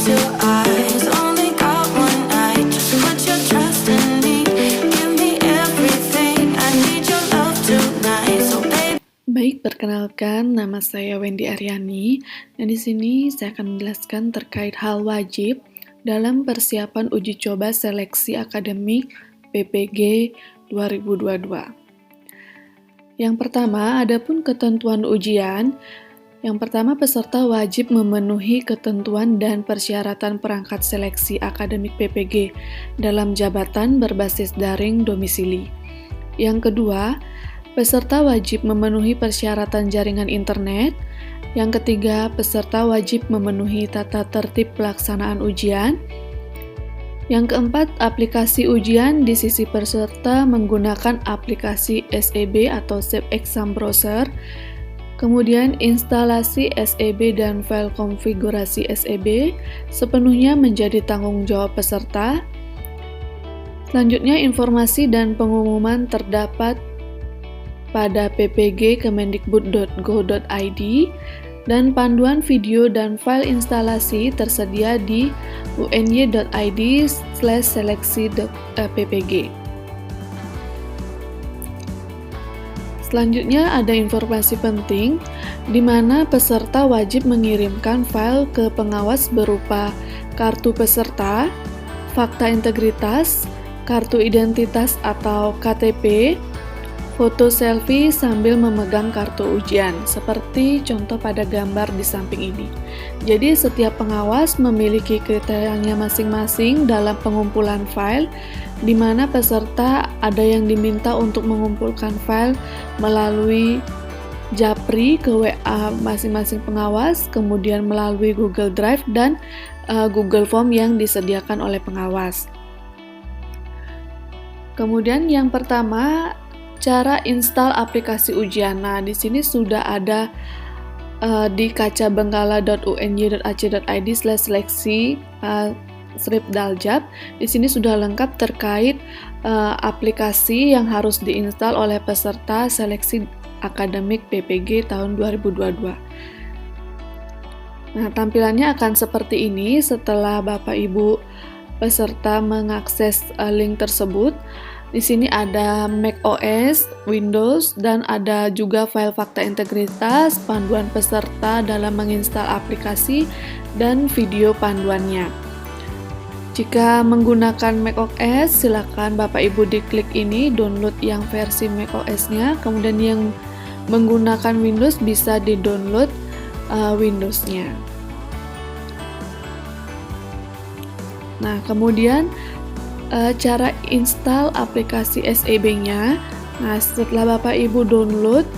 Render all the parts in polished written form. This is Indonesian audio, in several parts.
your eyes. Only got one night, just put your trust in me. Give me everything, I need your love tonight. So baby. Baik, perkenalkan, nama saya Wendy Aryani. Dan di sini saya akan menjelaskan terkait hal wajib dalam persiapan uji coba seleksi akademik PPG 2022. Yang pertama, adapun ketentuan ujian. Yang pertama, peserta wajib memenuhi ketentuan dan persyaratan perangkat seleksi akademik PPG dalam jabatan berbasis daring domisili. Yang kedua, peserta wajib memenuhi persyaratan jaringan internet. Yang ketiga, peserta wajib memenuhi tata tertib pelaksanaan ujian. Yang keempat, aplikasi ujian di sisi peserta menggunakan aplikasi SEB atau Shape Exam Browser. Kemudian, instalasi SEB dan file konfigurasi SEB sepenuhnya menjadi tanggung jawab peserta. Selanjutnya, informasi dan pengumuman terdapat pada ppg.kemendikbud.go.id dan panduan video dan file instalasi tersedia di uny.id/seleksi.ppg. Selanjutnya ada informasi penting di mana peserta wajib mengirimkan file ke pengawas berupa kartu peserta, fakta integritas, kartu identitas atau KTP, foto selfie sambil memegang kartu ujian, seperti contoh pada gambar di samping ini. Jadi setiap pengawas memiliki kriterianya masing-masing dalam pengumpulan file, di mana peserta ada yang diminta untuk mengumpulkan file melalui Japri ke WA masing-masing pengawas, kemudian melalui Google Drive dan Google Form yang disediakan oleh pengawas. Kemudian yang pertama, cara install aplikasi ujian. Nah, di sini sudah ada di kacabengkala.uny.ac.id/seleksi/daljab. Di sini sudah lengkap terkait aplikasi yang harus diinstal oleh peserta seleksi akademik PPG tahun 2022. Nah, tampilannya akan seperti ini setelah Bapak Ibu peserta mengakses link tersebut. Di sini ada Mac OS, Windows, dan ada juga file fakta integritas, panduan peserta dalam menginstal aplikasi, dan video panduannya. Jika menggunakan Mac OS, silakan Bapak Ibu diklik ini, download yang versi Mac OS-nya, kemudian yang menggunakan Windows bisa di-download Windows-nya. Nah, kemudian cara install aplikasi SEB-nya. Nah, setelah Bapak Ibu download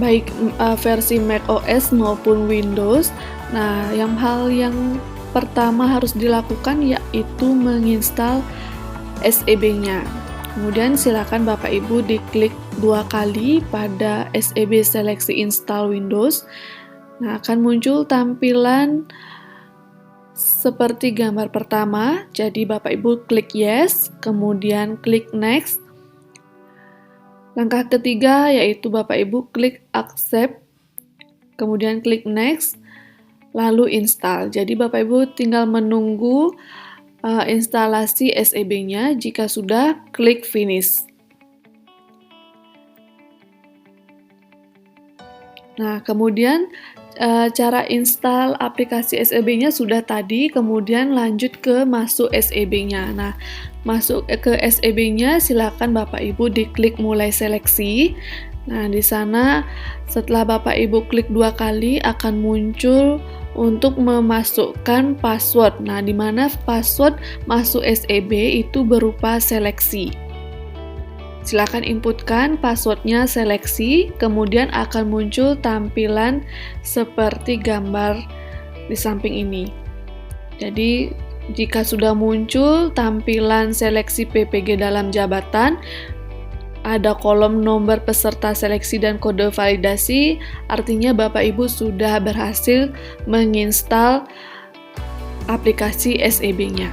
baik versi Mac OS maupun Windows, nah hal yang pertama harus dilakukan yaitu menginstal SEB-nya. Kemudian silakan Bapak Ibu diklik 2 kali pada SEB seleksi install Windows. Nah, akan muncul tampilan seperti gambar pertama, jadi Bapak Ibu klik yes, kemudian klik next. Langkah ketiga yaitu Bapak Ibu klik accept, kemudian klik next, lalu install. Jadi Bapak Ibu tinggal menunggu instalasi SEB-nya, jika sudah klik finish. Nah, kemudian cara install aplikasi SEB-nya sudah tadi, kemudian lanjut ke masuk SEB-nya. Nah, masuk ke SEB-nya silakan Bapak Ibu diklik mulai seleksi. Nah, di sana setelah Bapak Ibu klik 2 kali akan muncul untuk memasukkan password. Nah, di mana password masuk SEB itu berupa seleksi. Silakan inputkan passwordnya seleksi, kemudian akan muncul tampilan seperti gambar di samping ini. Jadi, jika sudah muncul tampilan seleksi PPG dalam jabatan, ada kolom nomor peserta seleksi dan kode validasi, artinya Bapak Ibu sudah berhasil menginstal aplikasi SEB-nya.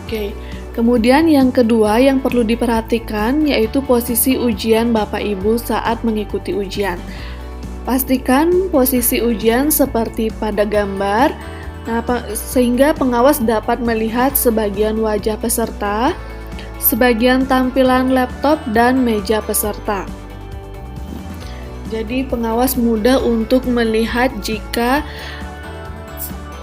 Oke, kemudian yang kedua yang perlu diperhatikan yaitu posisi ujian Bapak Ibu saat mengikuti ujian. Pastikan posisi ujian seperti pada gambar, sehingga pengawas dapat melihat sebagian wajah peserta, sebagian tampilan laptop dan meja peserta. Jadi pengawas mudah untuk melihat jika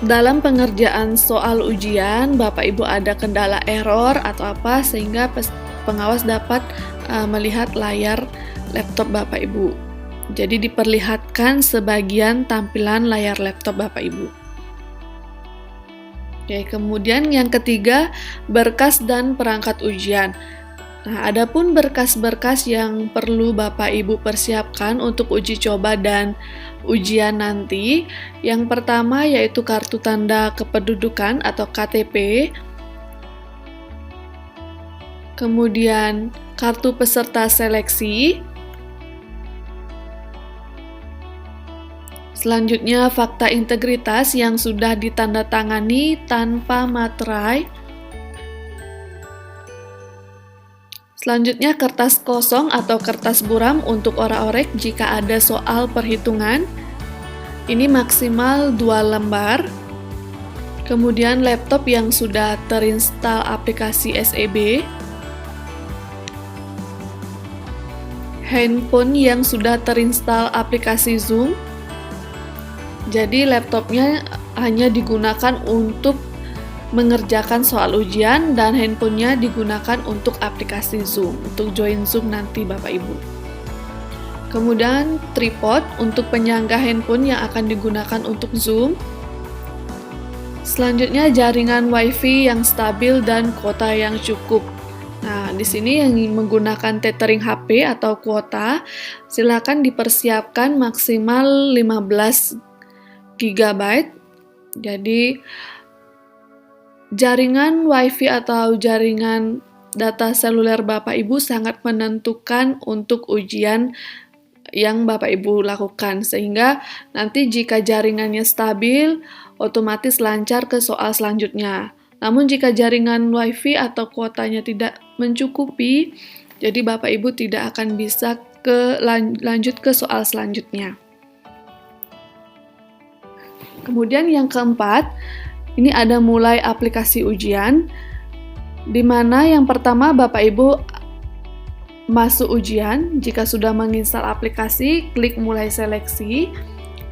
dalam pengerjaan soal ujian Bapak Ibu ada kendala error atau apa, sehingga pengawas dapat melihat layar laptop Bapak Ibu. Jadi diperlihatkan sebagian tampilan layar laptop Bapak Ibu. Oke, kemudian yang ketiga, berkas dan perangkat ujian. Nah, adapun berkas-berkas yang perlu Bapak Ibu persiapkan untuk uji coba dan ujian nanti, yang pertama yaitu kartu tanda kependudukan atau KTP, kemudian kartu peserta seleksi, selanjutnya fakta integritas yang sudah ditandatangani tanpa materai, selanjutnya kertas kosong atau kertas buram untuk orak-orek jika ada soal perhitungan. Ini maksimal 2 lembar. Kemudian laptop yang sudah terinstall aplikasi SEB. Handphone yang sudah terinstall aplikasi Zoom. Jadi laptopnya hanya digunakan untuk mengerjakan soal ujian dan handphonenya digunakan untuk aplikasi Zoom, untuk join Zoom nanti Bapak Ibu. Kemudian tripod untuk penyangga handphone yang akan digunakan untuk Zoom. Selanjutnya jaringan WiFi yang stabil dan kuota yang cukup. Nah, di sini yang menggunakan tethering HP atau kuota, silakan dipersiapkan maksimal 15 GB. Jadi jaringan WiFi atau jaringan data seluler Bapak Ibu sangat menentukan untuk ujian yang Bapak Ibu lakukan, sehingga nanti jika jaringannya stabil, otomatis lancar ke soal selanjutnya. Namun jika jaringan WiFi atau kuotanya tidak mencukupi, jadi Bapak Ibu tidak akan bisa lanjut ke soal selanjutnya. Kemudian yang keempat, ini ada mulai aplikasi ujian, di mana yang pertama Bapak Ibu masuk ujian. Jika sudah menginstal aplikasi, klik mulai seleksi,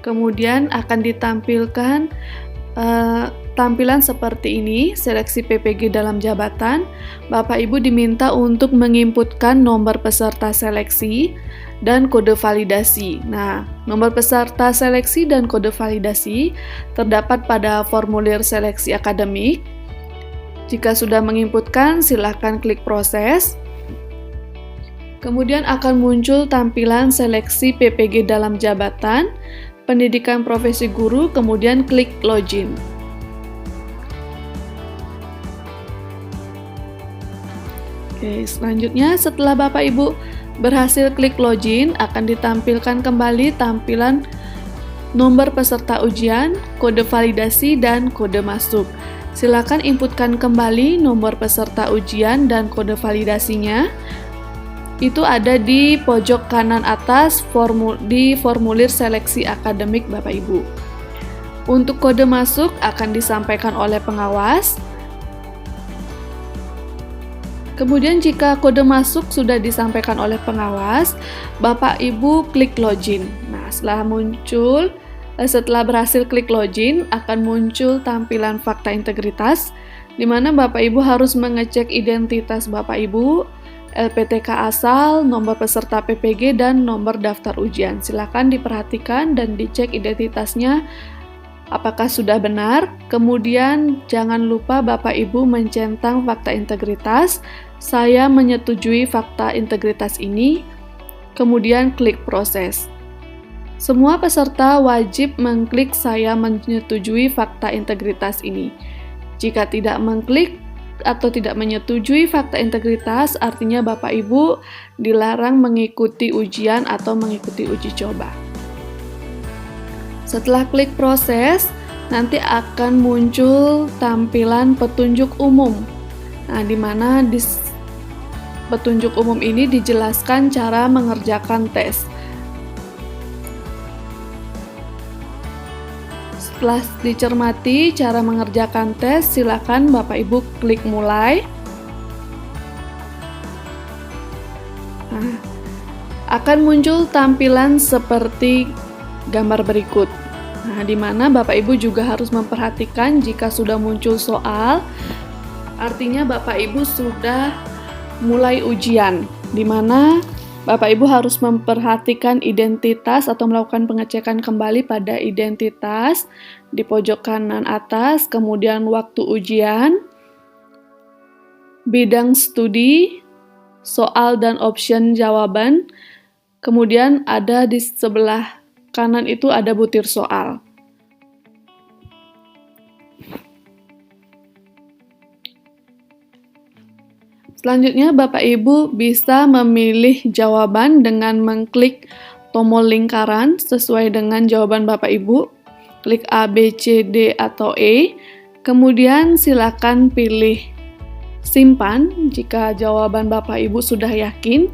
kemudian akan ditampilkan tampilan seperti ini, seleksi PPG dalam jabatan. Bapak Ibu diminta untuk menginputkan nomor peserta seleksi dan kode validasi. Nah, nomor peserta seleksi dan kode validasi terdapat pada formulir seleksi akademik. Jika sudah menginputkan, silakan klik proses. Kemudian akan muncul tampilan seleksi PPG dalam jabatan, pendidikan profesi guru, kemudian klik login. Oke, selanjutnya setelah Bapak Ibu berhasil klik login, akan ditampilkan kembali tampilan nomor peserta ujian, kode validasi, dan kode masuk. Silakan inputkan kembali nomor peserta ujian dan kode validasinya. Itu ada di pojok kanan atas di formulir seleksi akademik Bapak Ibu. Untuk kode masuk akan disampaikan oleh pengawas. Kemudian jika kode masuk sudah disampaikan oleh pengawas, Bapak Ibu klik login. Nah, setelah berhasil klik login, akan muncul tampilan fakta integritas, di mana Bapak Ibu harus mengecek identitas Bapak Ibu, LPTK asal, nomor peserta PPG, dan nomor daftar ujian. Silakan diperhatikan dan dicek identitasnya apakah sudah benar. Kemudian jangan lupa Bapak Ibu mencentang fakta integritas. Saya menyetujui fakta integritas ini. Kemudian klik proses. Semua peserta wajib mengklik saya menyetujui fakta integritas ini. Jika tidak mengklik atau tidak menyetujui fakta integritas, artinya Bapak Ibu dilarang mengikuti ujian atau mengikuti uji coba. Setelah klik proses, nanti akan muncul tampilan petunjuk umum. Nah, di mana di petunjuk umum ini dijelaskan cara mengerjakan tes. Setelah dicermati cara mengerjakan tes, silakan Bapak Ibu klik mulai. Nah, akan muncul tampilan seperti gambar berikut. Nah, di mana Bapak Ibu juga harus memperhatikan jika sudah muncul soal, artinya Bapak Ibu sudah mulai ujian, di mana Bapak Ibu harus memperhatikan identitas atau melakukan pengecekan kembali pada identitas di pojok kanan atas, kemudian waktu ujian, bidang studi, soal dan option jawaban, kemudian ada di sebelah kanan itu ada butir soal. Selanjutnya, Bapak Ibu bisa memilih jawaban dengan mengklik tombol lingkaran sesuai dengan jawaban Bapak Ibu. Klik A, B, C, D, atau E. Kemudian silakan pilih simpan jika jawaban Bapak Ibu sudah yakin.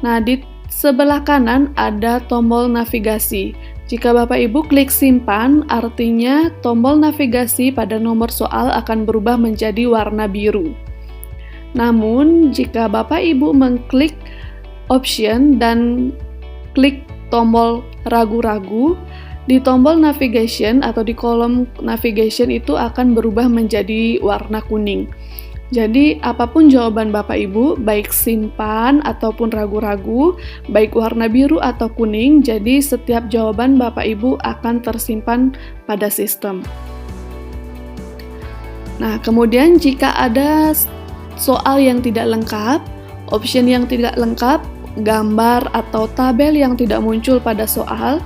Nah, di sebelah kanan ada tombol navigasi. Jika Bapak Ibu klik simpan, artinya tombol navigasi pada nomor soal akan berubah menjadi warna biru. Namun, jika Bapak Ibu mengklik option dan klik tombol ragu-ragu, di tombol navigation atau di kolom navigation itu akan berubah menjadi warna kuning. Jadi, apapun jawaban Bapak Ibu, baik simpan ataupun ragu-ragu, baik warna biru atau kuning, jadi setiap jawaban Bapak Ibu akan tersimpan pada sistem. Nah, kemudian jika ada soal yang tidak lengkap, option yang tidak lengkap, gambar atau tabel yang tidak muncul pada soal,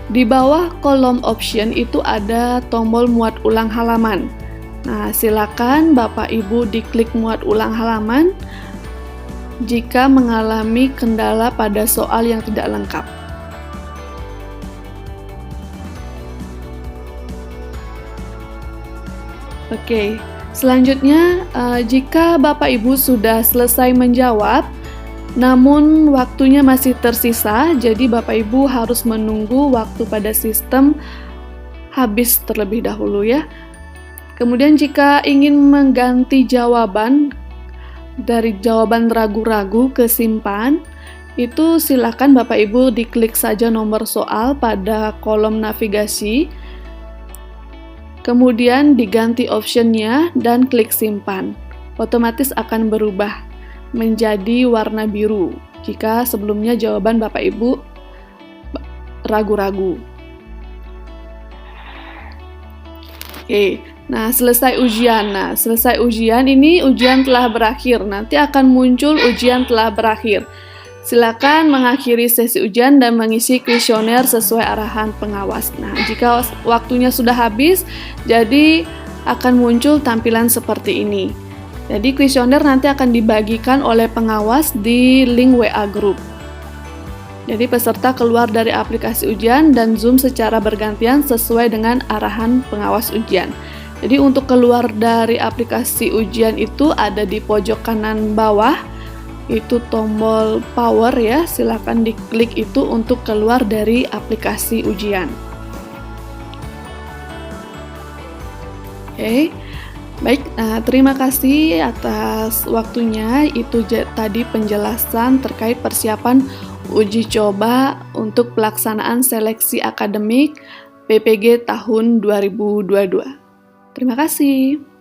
di bawah kolom option itu ada tombol muat ulang halaman. Nah, silakan Bapak Ibu diklik muat ulang halaman jika mengalami kendala pada soal yang tidak lengkap. Oke. Selanjutnya, jika Bapak Ibu sudah selesai menjawab, namun waktunya masih tersisa, jadi Bapak Ibu harus menunggu waktu pada sistem habis terlebih dahulu ya. Kemudian jika ingin mengganti jawaban dari jawaban ragu-ragu ke simpan, itu silakan Bapak Ibu diklik saja nomor soal pada kolom navigasi. Kemudian diganti optionnya dan klik simpan. Otomatis akan berubah menjadi warna biru jika sebelumnya jawaban Bapak Ibu ragu-ragu. Oke, nah selesai ujian ini ujian telah berakhir. Nanti akan muncul ujian telah berakhir. Silakan mengakhiri sesi ujian dan mengisi kuesioner sesuai arahan pengawas. Nah, jika waktunya sudah habis, jadi akan muncul tampilan seperti ini. Jadi kuesioner nanti akan dibagikan oleh pengawas di link WA Group. Jadi peserta keluar dari aplikasi ujian dan Zoom secara bergantian sesuai dengan arahan pengawas ujian. Jadi untuk keluar dari aplikasi ujian itu ada di pojok kanan bawah. Itu tombol power ya, silakan diklik itu untuk keluar dari aplikasi ujian. Oke, baik, terima kasih atas waktunya. Itu tadi penjelasan terkait persiapan uji coba untuk pelaksanaan seleksi akademik PPG tahun 2022. Terima kasih.